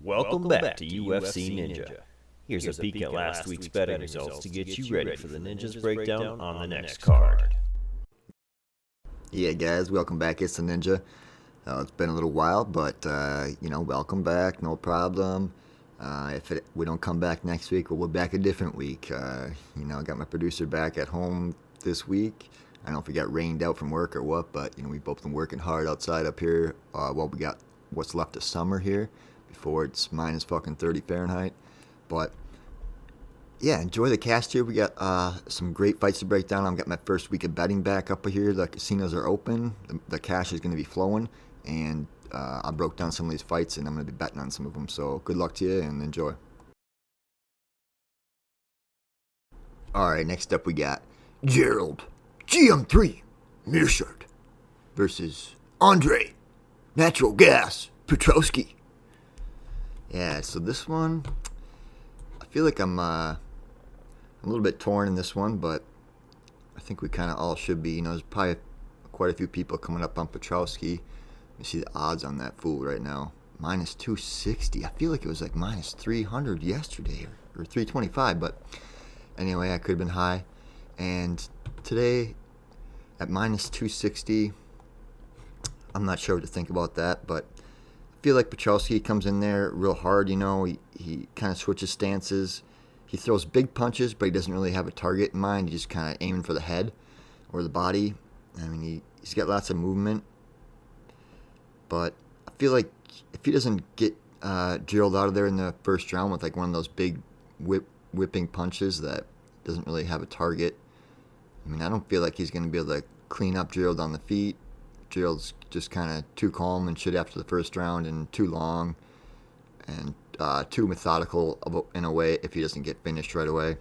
Welcome back to UFC Ninja. Here's a peek at last week's betting results to get you ready for the Ninja's breakdown on the next card. Yeah, guys, welcome back. It's the Ninja. It's been a little while, but, welcome back. No problem. If we don't come back next week, well, we're back a different week. I got my producer back at home this week. I don't know if we got rained out from work or what, but, we've both been working hard outside up here. We got what's left of summer here before it's minus fucking 30 Fahrenheit. But, yeah, enjoy the cast here. We got some great fights to break down. I've got my first week of betting back up here. The casinos are open. The cash is going to be flowing. And I broke down some of these fights, and I'm going to be betting on some of them. So good luck to you, and enjoy. All right, next up we got Gerald, GM3, Meerschaert versus Andrea, Natural Gas, Petroski. Yeah, so this one, I feel like I'm a little bit torn in this one, but I think we kind of all should be. There's probably quite a few people coming up on Petroski. Let me see the odds on that fool right now. Minus 260. I feel like it was like minus 300 yesterday or 325, but anyway, I could have been high. And today, at minus 260, I'm not sure what to think about that, but I feel like Petroski comes in there real hard, He kind of switches stances. He throws big punches, but he doesn't really have a target in mind. He's just kind of aiming for the head or the body. I mean, he's got lots of movement. But I feel like if he doesn't get Gerald out of there in the first round with like one of those big whipping punches that doesn't really have a target, I mean, I don't feel like he's going to be able to clean up Gerald on the feet. Gerald's just kind of too calm and shit after the first round, and too long and too methodical in a way if he doesn't get finished right away.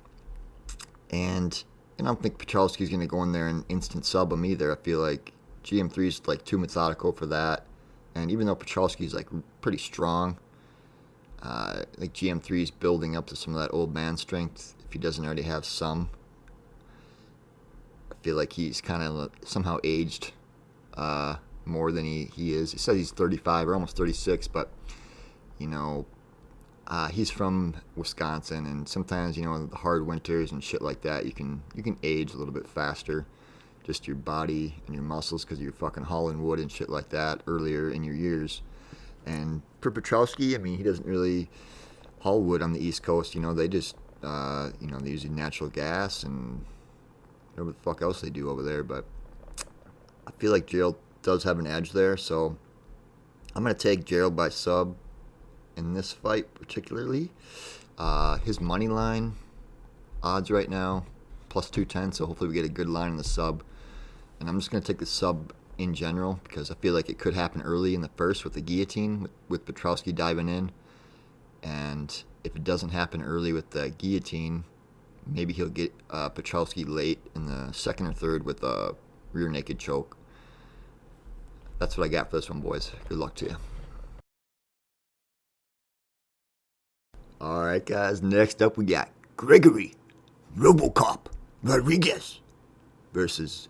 And I don't think Petroski's going to go in there and instant sub him either. I feel like GM3's like too methodical for that. And even though Petroski's like pretty strong, like GM3's building up to some of that old man strength if he doesn't already have some. I feel like he's kind of somehow aged more than he is. He says he's 35 or almost 36, but he's from Wisconsin, and sometimes the hard winters and shit like that, you can age a little bit faster, just your body and your muscles, because you're fucking hauling wood and shit like that earlier in your years. And for Petroski, I mean, he doesn't really haul wood on the East Coast. They just they use natural gas and whatever the fuck else they do over there. But I feel like Gerald does have an edge there, so I'm going to take Gerald by sub in this fight particularly. His money line odds right now, plus 210, so hopefully we get a good line in the sub. And I'm just going to take the sub in general because I feel like it could happen early in the first with the guillotine, with Petroski diving in. And if it doesn't happen early with the guillotine, maybe he'll get Petroski late in the second or third with a rear naked choke. That's what I got for this one, boys. Good luck to you. All right, guys. Next up, we got Gregory, RoboCop, Rodrigues versus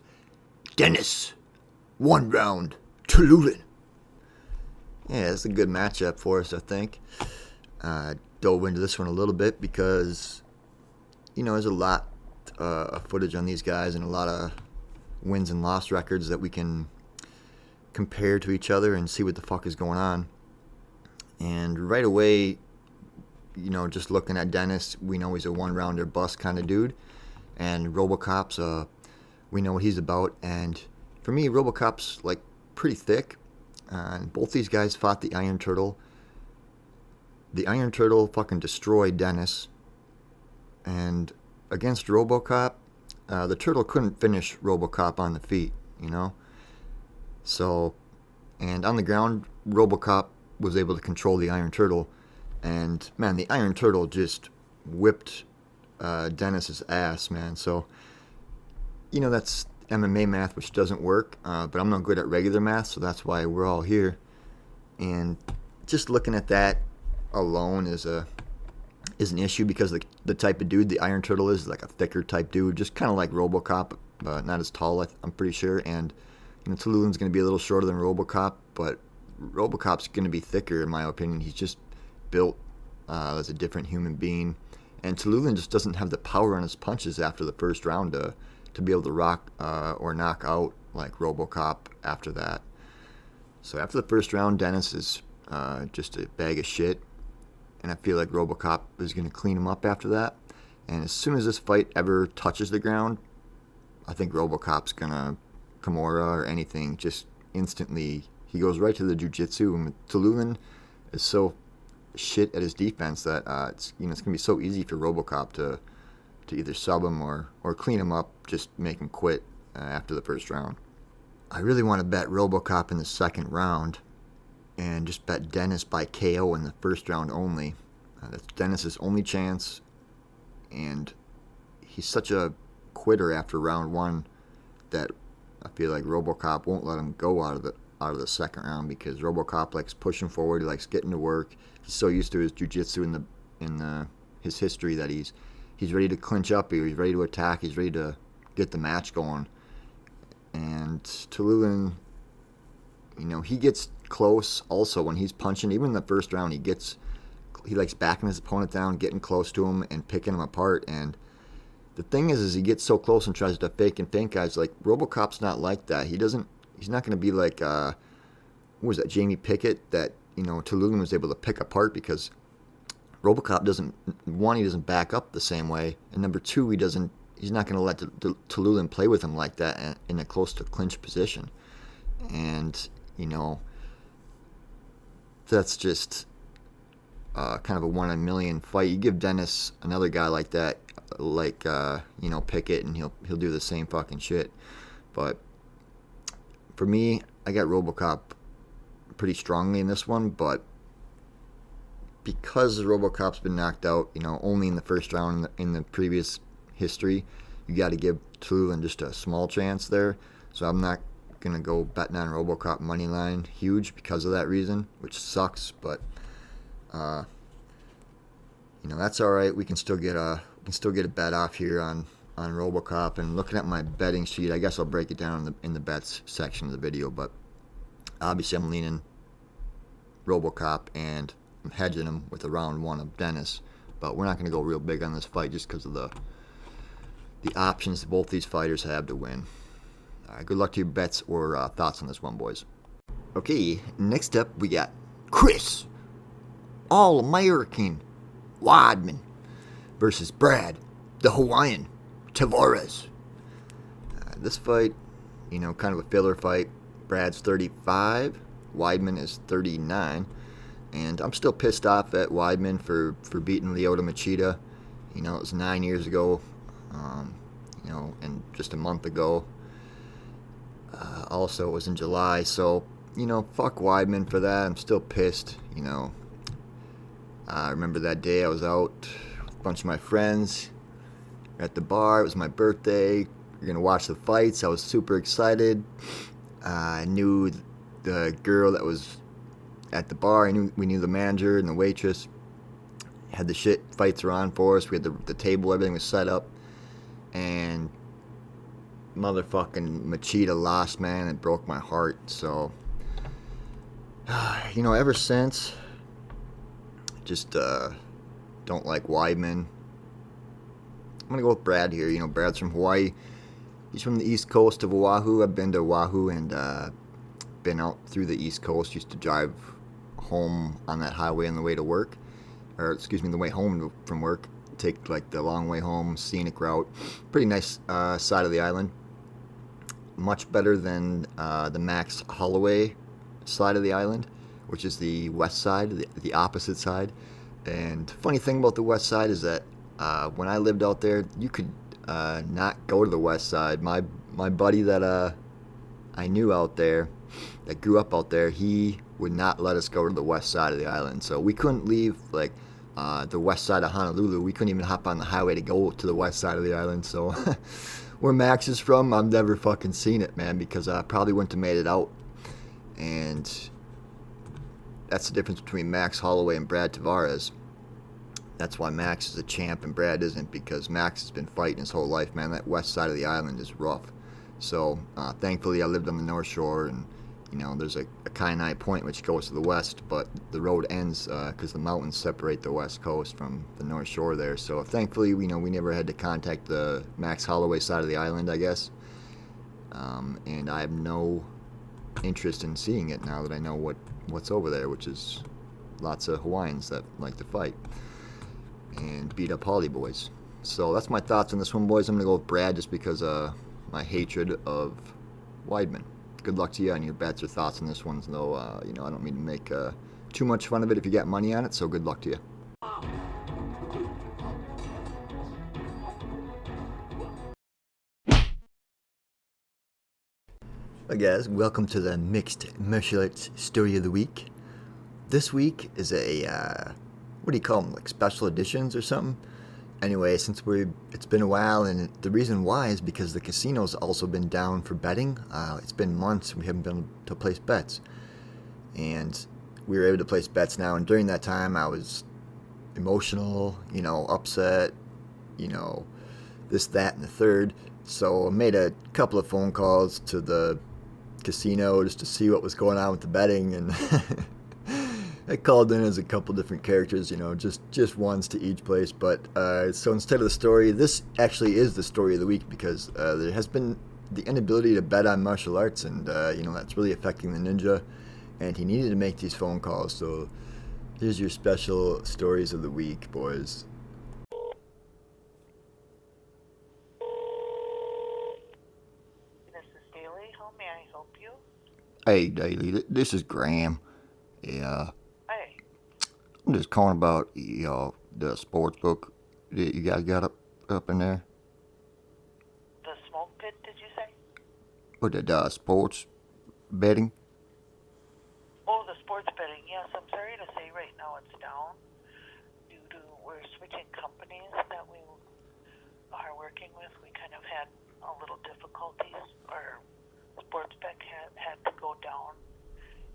Denis, 1 round, Tiuliulin. Yeah, it's a good matchup for us, I think. Dove into this one a little bit because, there's a lot of footage on these guys and a lot of wins and loss records that we can compare to each other and see what the fuck is going on. And right away, just looking at Denis, we know he's a 1-rounder bust kind of dude. And RoboCop's, we know what he's about. And for me, RoboCop's like pretty thick. And both these guys fought the Iron Turtle. The Iron Turtle fucking destroyed Denis. And against RoboCop, the Turtle couldn't finish RoboCop on the feet, So, and on the ground, RoboCop was able to control the Iron Turtle. And, man, the Iron Turtle just whipped Denis's ass, man. So, that's MMA math, which doesn't work. But I'm not good at regular math, so that's why we're all here. And just looking at that alone is an issue because the type of dude the Iron Turtle is like a thicker type dude, just kind of like RoboCop, but not as tall, I'm pretty sure. And Tiuliulin's going to be a little shorter than RoboCop, but RoboCop's going to be thicker, in my opinion. He's just built as a different human being. And Tiuliulin just doesn't have the power on his punches after the first round to be able to rock or knock out like RoboCop after that. So after the first round, Denis is just a bag of shit. And I feel like RoboCop is going to clean him up after that. And as soon as this fight ever touches the ground, I think RoboCop's going to Kimura or anything, just instantly, he goes right to the jiu-jitsu. And Tiuliulin is so shit at his defense that it's going to be so easy for RoboCop to either sub him or clean him up, just make him quit after the first round. I really want to bet RoboCop in the second round and just bet Denis by KO in the first round only. That's Denis' only chance, and he's such a quitter after round one that I feel like RoboCop won't let him go out of the second round, because RoboCop likes pushing forward, he likes getting to work. He's so used to his jiu-jitsu in his history that he's ready to clinch up here, he's ready to attack, he's ready to get the match going. And Tiuliulin, he gets close also when he's punching. Even in the first round, he likes backing his opponent down, getting close to him and picking him apart. And the thing is he gets so close and tries to fake and feint guys. Like, RoboCop's not like that. He's not going to be like what was that, Jamie Pickett, that Tiuliulin was able to pick apart, because RoboCop doesn't back up the same way, and number two, he's not going to let Tiuliulin play with him like that in a close to clinch position. And that's just kind of a 1 in a million fight. You give Denis another guy like that, like Pickett, and he'll do the same fucking shit. But for me, I got RoboCop pretty strongly in this one, but because RoboCop's been knocked out, only in the first round in the previous history, you got to give Tiuliulin just a small chance there. So I'm not going to go betting on RoboCop money line huge because of that reason, which sucks, but that's all right. We can still get a bet off here on RoboCop. And looking at my betting sheet, I guess I'll break it down in the bets section of the video, but obviously I'm leaning RoboCop and I'm hedging him with a round one of Denis, but we're not going to go real big on this fight just because of the options that both these fighters have to win. All right, good luck to your bets or thoughts on this one, boys. Okay, next up we got Chris All-American Weidman versus Brad, the Hawaiian Tavares. This fight, kind of a filler fight. Brad's 35, Weidman is 39, and I'm still pissed off at Weidman for beating Lyoto Machida. It was 9 years ago, and just a month ago. Also, it was in July, so, fuck Weidman for that. I'm still pissed, I remember that day I was out with a bunch of my friends at the bar. It was my birthday. We were going to watch the fights. I was super excited. I knew the girl that was at the bar. We knew the manager and the waitress. Had the shit fights were on for us. We had the table, everything was set up. And motherfucking Machida lost, man. It broke my heart. So, ever since, just don't like Weidman. I'm going to go with Brad here. Brad's from Hawaii. He's from the east coast of Oahu. I've been to Oahu and been out through the east coast. Used to drive home on that highway on the way to work. The way home from work. Take the long way home, scenic route. Pretty nice side of the island. Much better than the Max Holloway side of the island, which is the west side, the opposite side. And funny thing about the west side is that when I lived out there, you could not go to the west side. My buddy that I knew out there, that grew up out there, he would not let us go to the west side of the island. So we couldn't leave the west side of Honolulu. We couldn't even hop on the highway to go to the west side of the island. So where Max is from, I've never fucking seen it, man, because I probably wouldn't have made it out. And that's the difference between Max Holloway and Brad Tavares. that's why Max is a champ and Brad isn't, because Max has been fighting his whole life, man. That west side of the island is rough. So thankfully I lived on the North Shore, and there's a Kainai Point which goes to the west, but the road ends because the mountains separate the west coast from the North Shore there. So thankfully, we never had to contact the Max Holloway side of the island, I guess. And I have no interest in seeing it now that I know what's over there, which is lots of Hawaiians that like to fight and beat up Holly boys. So that's my thoughts on this one, boys. I'm going to go with Brad just because my hatred of Weidman. Good luck to you on your bets or thoughts on this one, though. I don't mean to make too much fun of it if you got money on it, so good luck to you. Hi guys, welcome to the Mixed Martial Arts Story of the Week. This week is a, what do you call them, like special editions or something? Anyway, since it's been a while, and the reason why is because the casino's also been down for betting. It's been months we haven't been able to place bets. And we were able to place bets now, and during that time I was emotional, upset, this, that, and the third. So I made a couple of phone calls to the casino just to see what was going on with the betting, and I called in as a couple different characters, just ones to each place. But so instead of the story, this actually is the story of the week, because there has been the inability to bet on martial arts, and that's really affecting the ninja, and he needed to make these phone calls. So here's your special stories of the week, boys. This is Daly. How may I help you? Hey, Daly, this is Graham. Yeah. Hey. I'm just calling about the sports book that you guys got up in there. The smoke pit, did you say? What, the sports betting? Oh, the sports betting. Yes, I'm sorry to say right now it's down due to we're switching companies that we are working with. We kind of had a little difficulties. Our sports bet had to go down,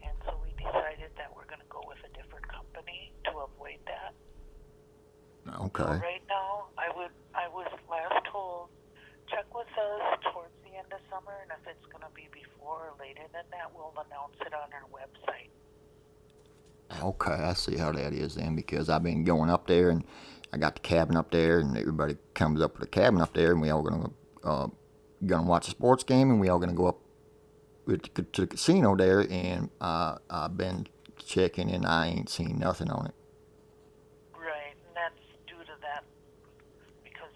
and so we decided that we're going to go with a different company to avoid that. Okay. So right now, I was last told, check with us towards the end of summer, and if it's going to be before or later than that, we'll announce it on our website. Okay, I see how that is then, because I've been going up there, and I got the cabin up there, and everybody comes up with the cabin up there, and we all gonna watch a sports game, and we all gonna go up to the casino there, and I've been checking, and I ain't seen nothing on it. Right, and that's due to that because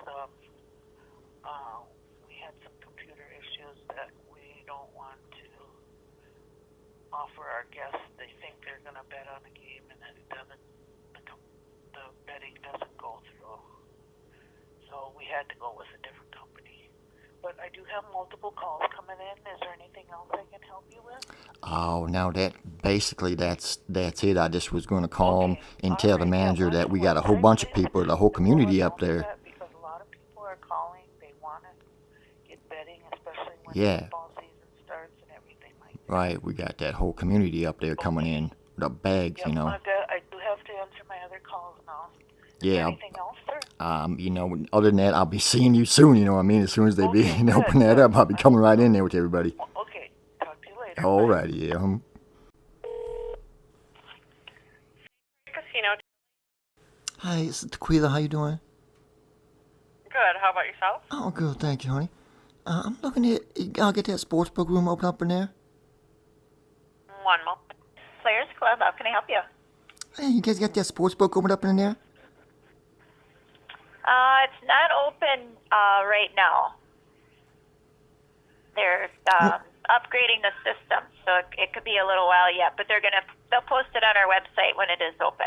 we had some computer issues that we don't want to offer our guests. They think they're going to bet on a game, and then it doesn't. The betting doesn't go through. So we had to go with a different company. But I do have multiple calls coming in. Is there anything else I can help you with? Oh, now that's it. I just was going to call him and tell the manager that we got a whole bunch of people, the whole community up there. Because a lot of people are calling. They want to get betting, especially when football season starts and everything like that. Right, we got that whole community up there coming in with the bags, I do have to answer my other calls now. Yeah. Anything else, sir? Other than that, I'll be seeing you soon, you know what I mean? As soon as they open that up, I'll be coming right in there with everybody. Okay, talk to you later. Alrighty, yeah. Casino. Hi, it's Tequila, how you doing? Good, how about yourself? Oh, good, thank you, honey. I'm looking at, I'll get that sportsbook room open up in there. One moment. Players Club, how can I help you? Hey, you guys got that sportsbook open up in there? It's not open right now. They're upgrading the system, so it could be a little while yet. But they'll post it on our website when it is open.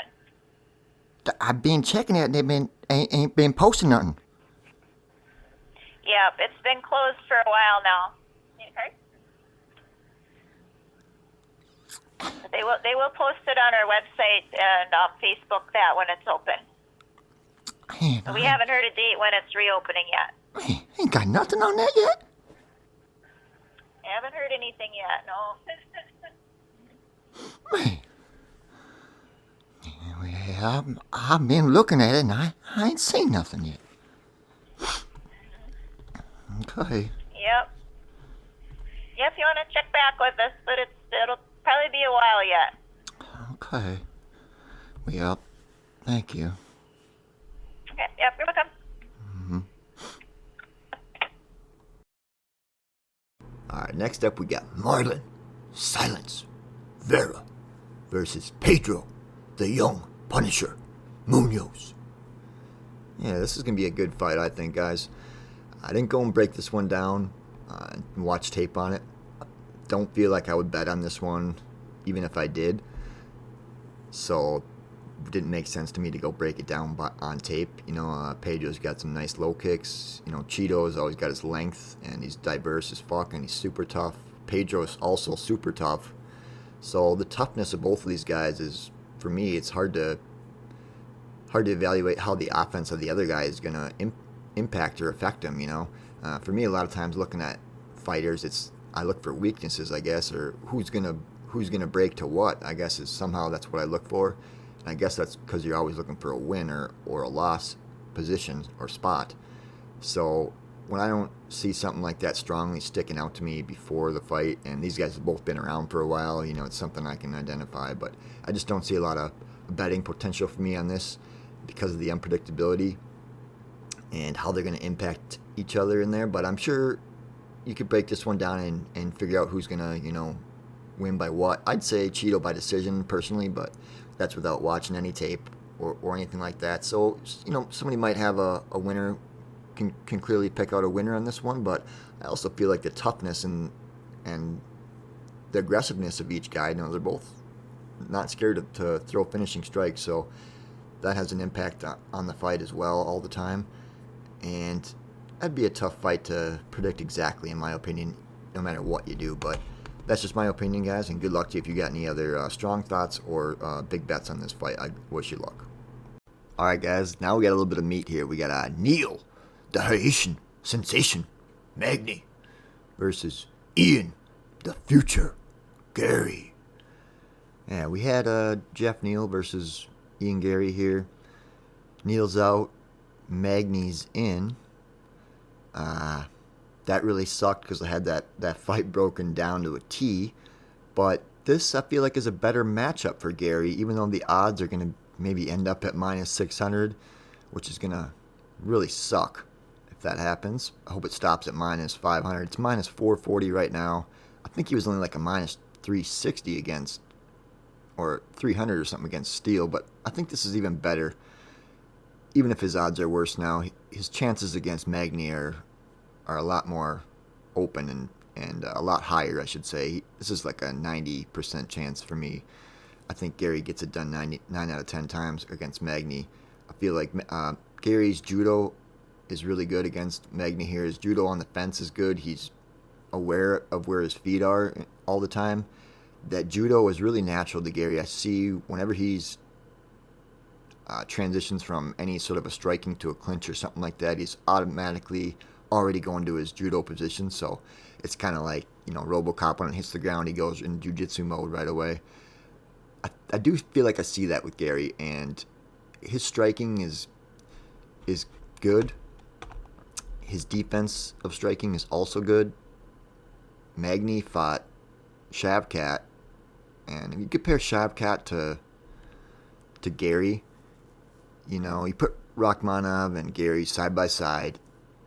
I've been checking it, and they ain't been posting nothing. Yeah, it's been closed for a while now. Okay. They will post it on our website and Facebook that when it's open. Man, We haven't heard a date when it's reopening yet. Man, ain't got nothing on that yet. Haven't heard anything yet, no. Man. Yeah, I've been looking at it, and I ain't seen nothing yet. Okay. Yep. If you want to check back with us, but it'll probably be a while yet. Okay. Yep. Thank you. Okay, yep, you're welcome. Alright, next up we got Marlon, Silence, Vera versus Pedro, the Young Punisher, Munhoz. Yeah, this is going to be a good fight, I think, guys. I didn't go and break this one down and watch tape on it. Don't feel like I would bet on this one, even if I did. So, it didn't make sense to me to go break it down on tape. You know, Pedro's got some nice low kicks. You know, Cheeto's always got his length, and he's diverse as fuck, and he's super tough. Pedro's also super tough. So, the toughness of both of these guys is, for me, it's hard to evaluate how the offense of the other guy is going to impact or affect him, you know. For me, a lot of times looking at fighters, I look for weaknesses, I guess, or who's gonna break to what, I guess, is somehow that's what I look for. And I guess that's because you're always looking for a win or a loss position or spot. So when I don't see something like that strongly sticking out to me before the fight, and these guys have both been around for a while, you know, it's something I can identify. But I just don't see a lot of betting potential for me on this because of the unpredictability and how they're going to impact each other in there. But I'm sure you could break this one down and figure out who's going to, you know, win by what. I'd say Cheeto by decision personally, but that's without watching any tape or anything like that. So, you know, somebody might have a winner, can clearly pick out a winner on this one, but I also feel like the toughness and the aggressiveness of each guy, you know, they're both not scared to throw finishing strikes, so that has an impact on the fight as well all the time. And that'd be a tough fight to predict exactly, in my opinion, no matter what you do. But that's just my opinion, guys, and good luck to you if you got any other strong thoughts or big bets on this fight. I wish you luck. All right, guys, now we got a little bit of meat here. We got Neil, the Haitian sensation, Magny, versus Ian, the future, Garry. Yeah, we had Jeff Neal versus Ian Garry here. Neal's out, Magny's in. That really sucked because I had that fight broken down to a T. But this, I feel like, is a better matchup for Garry, even though the odds are going to maybe end up at minus 600, which is going to really suck if that happens. I hope it stops at minus 500. It's minus 440 right now. I think he was only like a minus 360 against, or 300 or something against Steele, but I think this is even better. Even if his odds are worse now, his chances against Magny are a lot more open and a lot higher, I should say. This is like a 90% chance for me. I think Garry gets it done 9 out of 10 times against Magny. I feel like Garry's judo is really good against Magny here. His judo on the fence is good. He's aware of where his feet are all the time. That judo is really natural to Garry. I see whenever he's transitions from any sort of a striking to a clinch or something like that, he's automatically already going to his judo position. So it's kind of like, you know, RoboCop, when it hits the ground, he goes in jiu-jitsu mode right away. I do feel like I see that with Garry, and his striking is good. His defense of striking is also good. Magny fought Shavkat, and if you compare Shavkat to Garry, you know, you put Rachmanov and Garry side by side,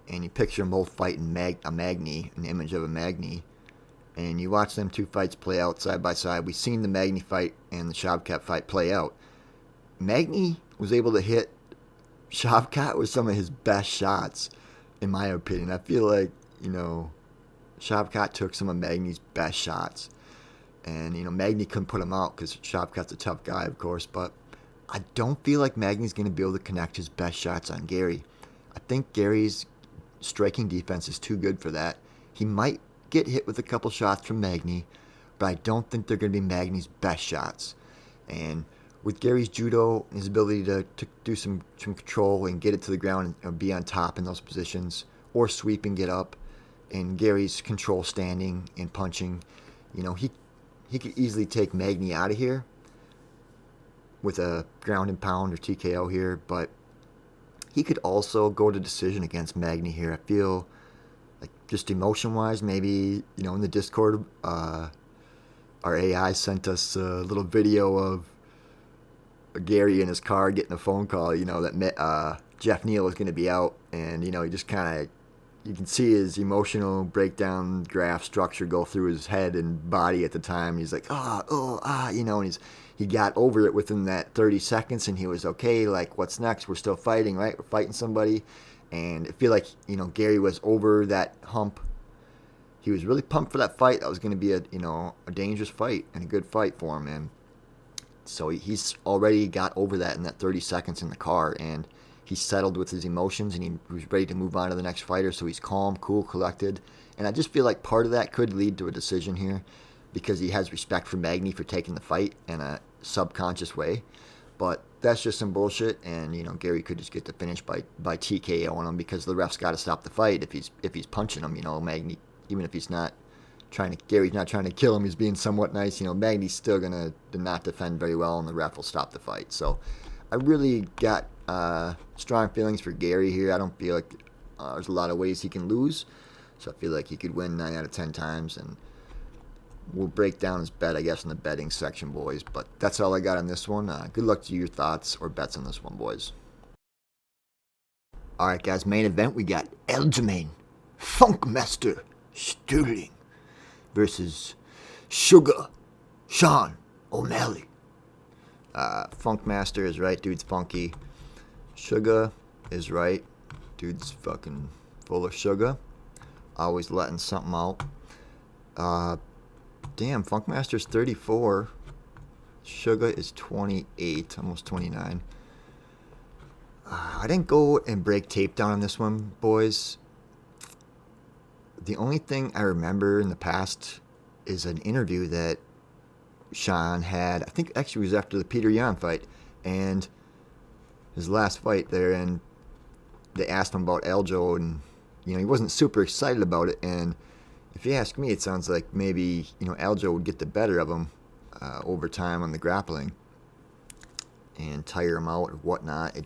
and you picture them both fighting a Magny, an image of a Magny, and you watch them two fights play out side by side. We've seen the Magny fight and the Shavkat fight play out. Magny was able to hit Shavkat with some of his best shots, in my opinion. I feel like, you know, Shavkat took some of Magny's best shots. And, you know, Magny couldn't put him out because Shavkat's a tough guy, of course. But I don't feel like Magny's going to be able to connect his best shots on Garry. I think Garry's striking defense is too good for that. He might get hit with a couple shots from Magny, but I don't think they're going to be Magny's best shots. And with Garry's judo, his ability to do some control and get it to the ground and be on top in those positions, or sweep and get up, and Garry's control standing and punching, you know, he could easily take Magny out of here. with a ground and pound or TKO here, but he could also go to decision against Magny here. I feel like just emotion-wise, maybe, in the Discord, our AI sent us a little video of Garry in his car getting a phone call, that Jeff Neal was going to be out, and, he just kind of, you can see his emotional breakdown graph structure go through his head and body at the time. He's like, and he got over it within that 30 seconds, and he was okay, like, what's next? We're still fighting, right? We're fighting somebody, and I feel like, Garry was over that hump. He was really pumped for that fight. That was going to be a dangerous fight and a good fight for him, and so he's already got over that in that 30 seconds in the car, and he settled with his emotions, and he was ready to move on to the next fighter, so he's calm, cool, collected. And I just feel like part of that could lead to a decision here because he has respect for Magny for taking the fight in a subconscious way. But that's just some bullshit, and, Garry could just get the finish by TKO on him because the ref's got to stop the fight if he's punching him. Magny, even if he's not Garry's not trying to kill him, he's being somewhat nice. Magny's still going to not defend very well, and the ref will stop the fight. So I really got strong feelings for Garry here. I don't feel like there's a lot of ways he can lose, so I feel like he could win 9 out of 10 times, and we'll break down his bet, I guess, in the betting section, boys. But that's all I got on this one. Good luck to your thoughts or bets on this one, boys. All right, guys, main event, we got Aljamain Sterling versus Sugar Sean O'Malley. Funkmaster is right, dude's funky. Sugar is right, dude's fucking full of sugar. Always letting something out. Damn, Funkmaster's 34. Sugar is 28, almost 29. I didn't go and break tape down on this one, boys. The only thing I remember in the past is an interview that Sean had. I think actually it was after the Peter Yan fight and his last fight there, and they asked him about Aljo, and he wasn't super excited about it. And if you ask me, it sounds like maybe Aljo would get the better of him over time on the grappling and tire him out or whatnot.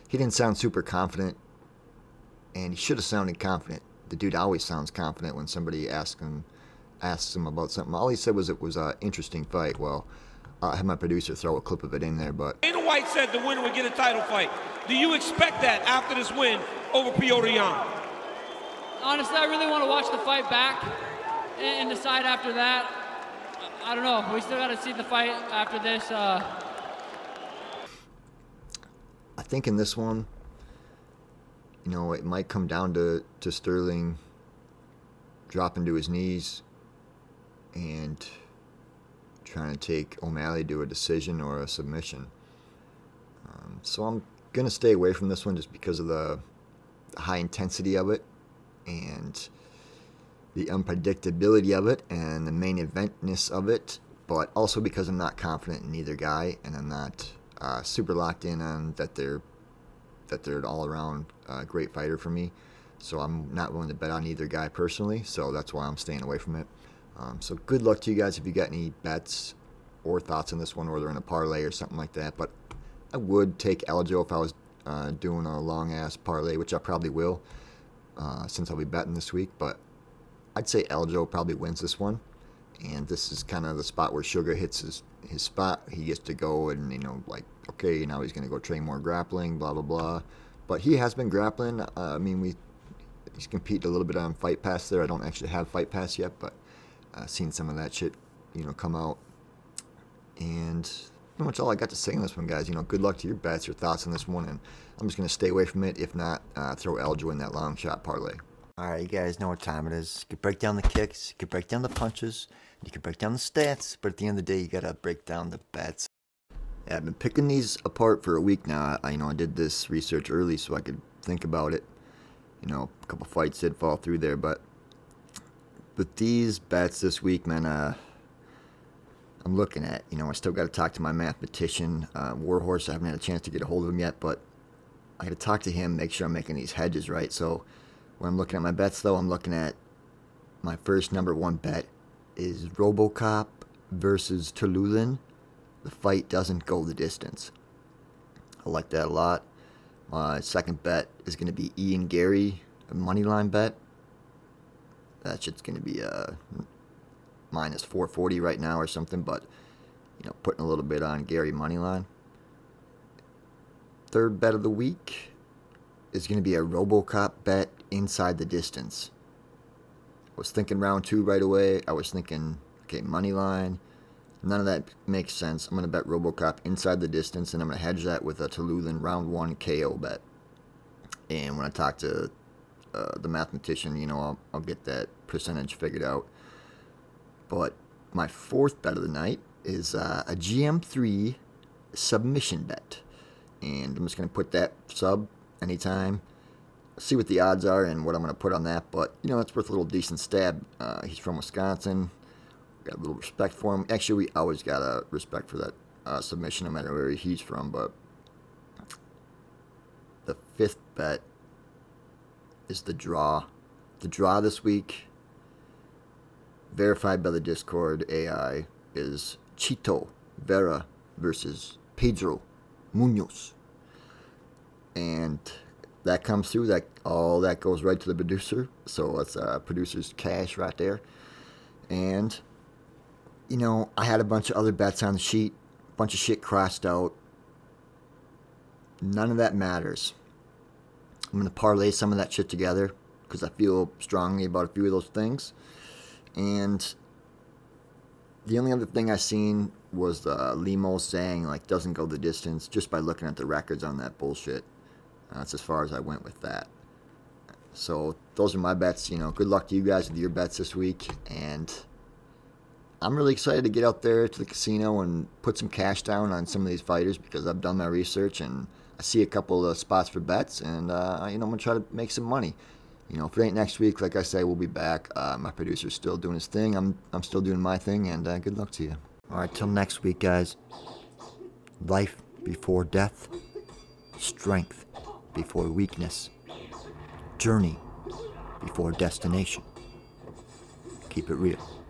He didn't sound super confident, and he should have sounded confident. The dude always sounds confident when somebody asks him about something. All he said was it was an interesting fight. Well, I had my producer throw a clip of it in there, but Dana White said the winner would get a title fight. Do you expect that after this win over Petr Yan? Honestly, I really want to watch the fight back and decide after that. I don't know. We still got to see the fight after this. I think in this one, it might come down to Sterling dropping to his knees and trying to take O'Malley to a decision or a submission. So I'm going to stay away from this one just because of the high intensity of it and the unpredictability of it and the main eventness of it, but also because I'm not confident in either guy, and I'm not super locked in on that they're an all-around great fighter for me. So I'm not willing to bet on either guy personally, so that's why I'm staying away from it. So good luck to you guys if you got any bets or thoughts on this one, or they're in a parlay or something like that. But I would take Aljo if I was doing a long-ass parlay, which I probably will, since I'll be betting this week. But I'd say Aljo probably wins this one. And this is kind of the spot where Sugar hits his spot. He gets to go and, okay, now he's going to go train more grappling, blah, blah, blah. But he has been grappling. He's competed a little bit on Fight Pass there. I don't actually have Fight Pass yet, but seen some of that shit, come out. And pretty much all I got to say on this one, guys. Good luck to your bets, your thoughts on this one. And I'm just going to stay away from it. If not, throw Aljo in that long shot parlay. All right, you guys know what time it is. You can break down the kicks, you can break down the punches, you can break down the stats, but at the end of the day, you got to break down the bets. Yeah, I've been picking these apart for a week now. I did this research early so I could think about it. A couple fights did fall through there, but these bets this week, man, I'm looking at. I still got to talk to my mathematician, Warhorse. I haven't had a chance to get a hold of him yet, but I got to talk to him, make sure I'm making these hedges right. So when I'm looking at my bets, though, I'm looking at my first number one bet is RoboCop versus Tiuliulin the fight doesn't go the distance. I like that a lot. My second bet is going to be Ian Garry, a money line bet. That shit's going to be minus 440 right now or something, but putting a little bit on Garry money line. Third bet of the week is going to be a RoboCop bet inside the distance. I was thinking round 2 right away. I was thinking, okay, money line. None of that makes sense. I'm going to bet RoboCop inside the distance, and I'm going to hedge that with a Tiuliulin round 1 KO bet. And when I talk to the mathematician, I'll get that percentage figured out. But my fourth bet of the night is a GM3 submission bet. And I'm just going to put that sub anytime. See what the odds are and what I'm going to put on that. But, it's worth a little decent stab. He's from Wisconsin. Got a little respect for him. Actually, we always got a respect for that submission, no matter where he's from. But the fifth bet is the draw. The draw this week, verified by the Discord AI, is Chito Vera versus Pedro Munhoz. And that comes through. All that goes right to the producer. So it's producer's cash right there. And I had a bunch of other bets on the sheet, a bunch of shit crossed out. None of that matters. I'm going to parlay some of that shit together because I feel strongly about a few of those things. And the only other thing I seen was the Limo saying, doesn't go the distance just by looking at the records on that bullshit. That's as far as I went with that. So those are my bets. Good luck to you guys with your bets this week. And I'm really excited to get out there to the casino and put some cash down on some of these fighters because I've done my research and I see a couple of spots for bets, and I'm going to try to make some money. If it ain't next week, like I say, we'll be back. My producer's still doing his thing. I'm still doing my thing, and good luck to you. All right, till next week, guys. Life before death. Strength before weakness. Journey before destination. Keep it real.